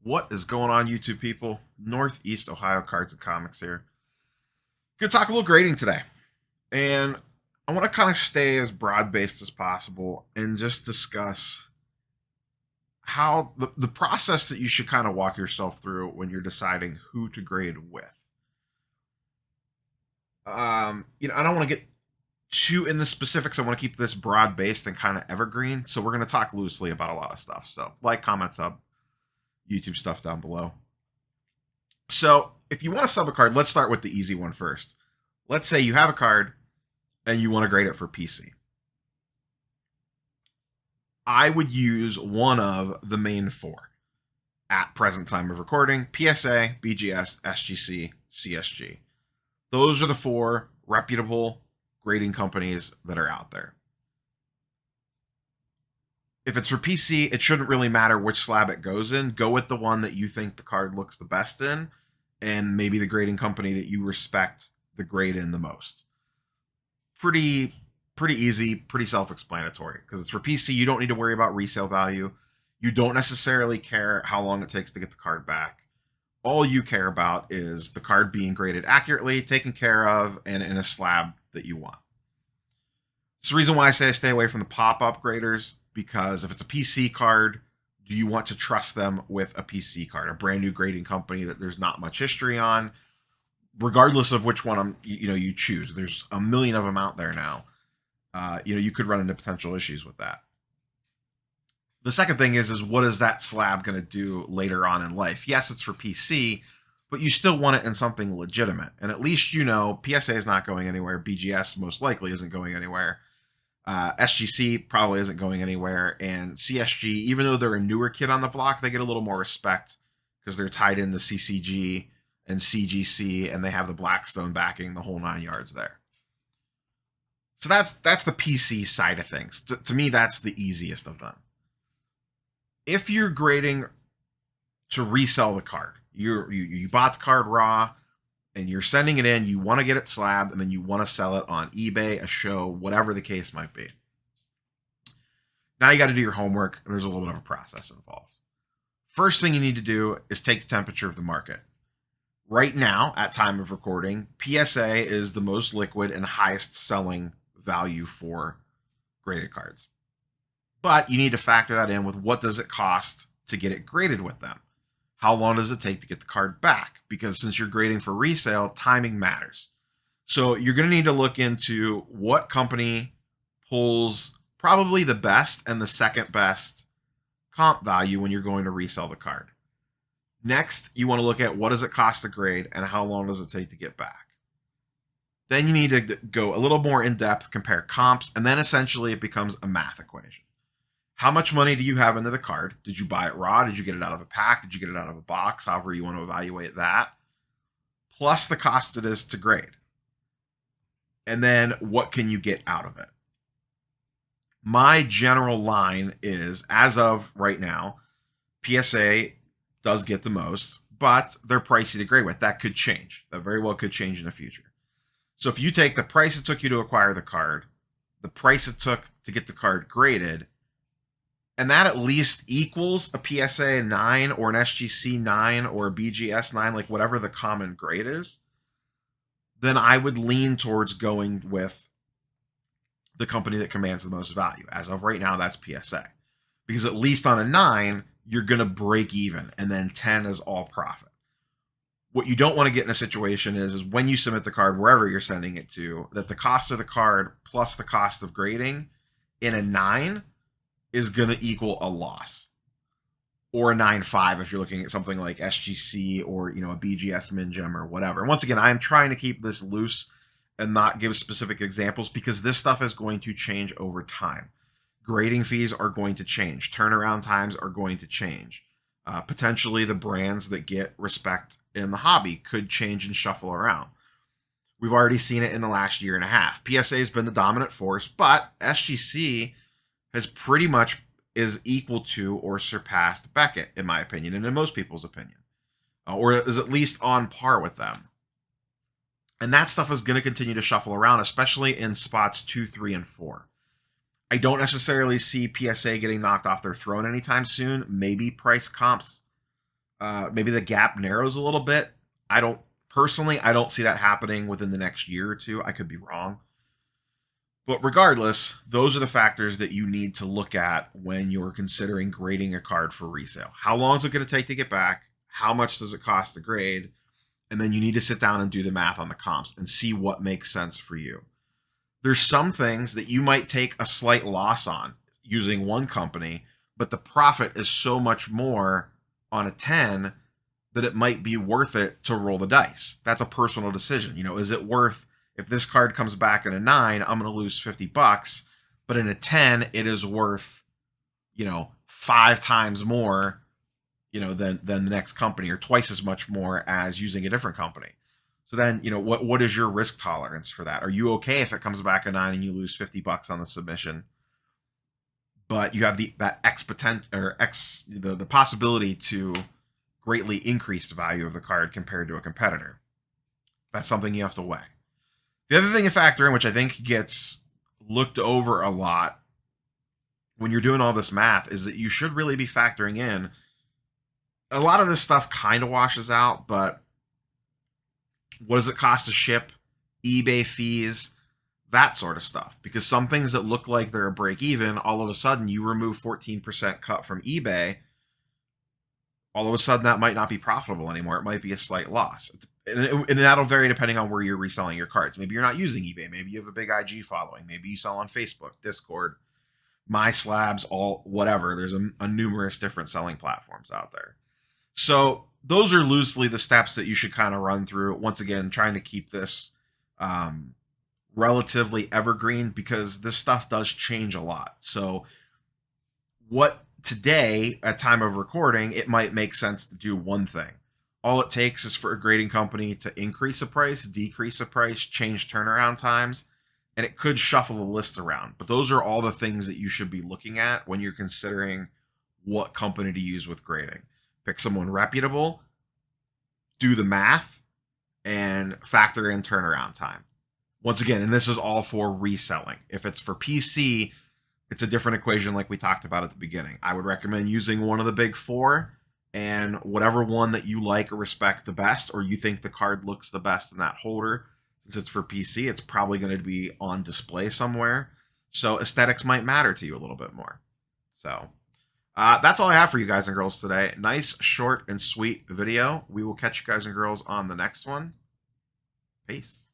What is going on, YouTube people? Northeast Ohio Cards and Comics here. Gonna talk a little grading today. And I want to kind of stay as broad based as possible and just discuss how the process that you should kind of walk yourself through when you're deciding who to grade with. I don't want to get too in the specifics. I want to keep this broad based and kind of evergreen. So we're going to talk loosely about a lot of stuff. So like, comment, sub, YouTube stuff down below. So if you want to sub a card, let's start with the easy one first. Let's say you have a card and you want to grade it for PC. I would use one of the main four at present time of recording: PSA, BGS, SGC, CSG. Those are the four reputable grading companies that are out there. If it's for PC, it shouldn't really matter which slab it goes in. Go with the one that you think the card looks the best in, and maybe the grading company that you respect the grade in the most. Pretty easy, pretty self-explanatory. Because it's for PC, you don't need to worry about resale value. You don't necessarily care how long it takes to get the card back. All you care about is the card being graded accurately, taken care of, and in a slab that you want. It's the reason why I say I stay away from the pop-up graders, because if it's a PC card, do you want to trust them with a PC card, a brand new grading company that there's not much history on? Regardless of which one you choose, there's a million of them out there now. You could run into potential issues with that. The second thing is what is that slab going to do later on in life? Yes, it's for PC, but you still want it in something legitimate. And at least PSA is not going anywhere. BGS most likely isn't going anywhere. SGC probably isn't going anywhere. And CSG, even though they're a newer kid on the block, they get a little more respect because they're tied in the CCG and CGC, and they have the Blackstone backing, the whole 9 yards there. So that's the PC side of things. To me, that's the easiest of them. If you're grading to resell the card, you bought the card raw and you're sending it in, you want to get it slabbed, and then you want to sell it on eBay, a show, whatever the case might be. Now you got to do your homework, and there's a little bit of a process involved. First thing you need to do is take the temperature of the market. Right now, at time of recording, PSA is the most liquid and highest selling value for graded cards. But you need to factor that in with what does it cost to get it graded with them. How long does it take to get the card back? Because since you're grading for resale, timing matters. So you're going to need to look into what company pulls probably the best and the second best comp value when you're going to resell the card. Next, you want to look at what does it cost to grade and how long does it take to get back. Then you need to go a little more in depth, compare comps, and then essentially it becomes a math equation. How much money do you have into the card? Did you buy it raw? Did you get it out of a pack? Did you get it out of a box? However you want to evaluate that. Plus the cost it is to grade. And then what can you get out of it? My general line is, as of right now, PSA does get the most, but they're pricey to grade with. That could change. That very well could change in the future. So if you take the price it took you to acquire the card, the price it took to get the card graded, and that at least equals a PSA 9 or an SGC 9 or a BGS 9, like whatever the common grade is, then I would lean towards going with the company that commands the most value. As of right now, that's PSA. Because at least on a 9, you're going to break even, and then 10 is all profit. What you don't want to get in a situation is when you submit the card, wherever you're sending it to, that the cost of the card plus the cost of grading in a 9 is going to equal a loss. Or a 9.5 if you're looking at something like SGC or a BGS Min Gem or whatever. And once again, I'm trying to keep this loose and not give specific examples because this stuff is going to change over time. Grading fees are going to change. Turnaround times are going to change. Potentially the brands that get respect in the hobby could change and shuffle around. We've already seen it in the last year and a half. PSA has been the dominant force, but SGC has pretty much is equal to or surpassed Beckett, in my opinion, and in most people's opinion, or is at least on par with them. And that stuff is going to continue to shuffle around, especially in spots 2, 3, and 4. I don't necessarily see PSA getting knocked off their throne anytime soon. Maybe price comps Maybe the gap narrows a little bit. I don't personally, I don't see that happening within the next year or two. I could be wrong. But regardless, those are the factors that you need to look at when you're considering grading a card for resale. How long is it going to take to get back? How much does it cost to grade? And then you need to sit down and do the math on the comps and see what makes sense for you. There's some things that you might take a slight loss on using one company, but the profit is so much more on a 10 that it might be worth it to roll the dice. That's a personal decision. You know, is it worth, if this card comes back in a 9, I'm going to lose $50, but in a 10 it is worth, 5 times more, than the next company, or twice as much more as using a different company. So then, what is your risk tolerance for that? Are you okay if it comes back a 9 and you lose $50 on the submission, but you have that the possibility to greatly increase the value of the card compared to a competitor? That's something you have to weigh. The other thing to factor in, which I think gets looked over a lot when you're doing all this math, is that you should really be factoring in, a lot of this stuff kind of washes out, but what does it cost to ship, eBay fees, that sort of stuff? Because some things that look like they're a break even, all of a sudden you remove 14% cut from eBay, all of a sudden that might not be profitable anymore. It might be a slight loss. And that'll vary depending on where you're reselling your cards. Maybe you're not using eBay. Maybe you have a big IG following. Maybe you sell on Facebook, Discord, My Slabs, all whatever. There's a numerous different selling platforms out there. So those are loosely the steps that you should kind of run through. Once again, trying to keep this relatively evergreen, because this stuff does change a lot. So what today, at time of recording, it might make sense to do one thing. All it takes is for a grading company to increase a price, decrease a price, change turnaround times, and it could shuffle the list around. But those are all the things that you should be looking at when you're considering what company to use with grading. Pick someone reputable, do the math, and factor in turnaround time. Once again, and this is all for reselling. If it's for PC, it's a different equation like we talked about at the beginning. I would recommend using one of the big 4, and whatever one that you like or respect the best, or you think the card looks the best in that holder. Since it's for PC, it's probably going to be on display somewhere. So aesthetics might matter to you a little bit more. So that's all I have for you guys and girls today. Nice, short, and sweet video. We will catch you guys and girls on the next one. Peace.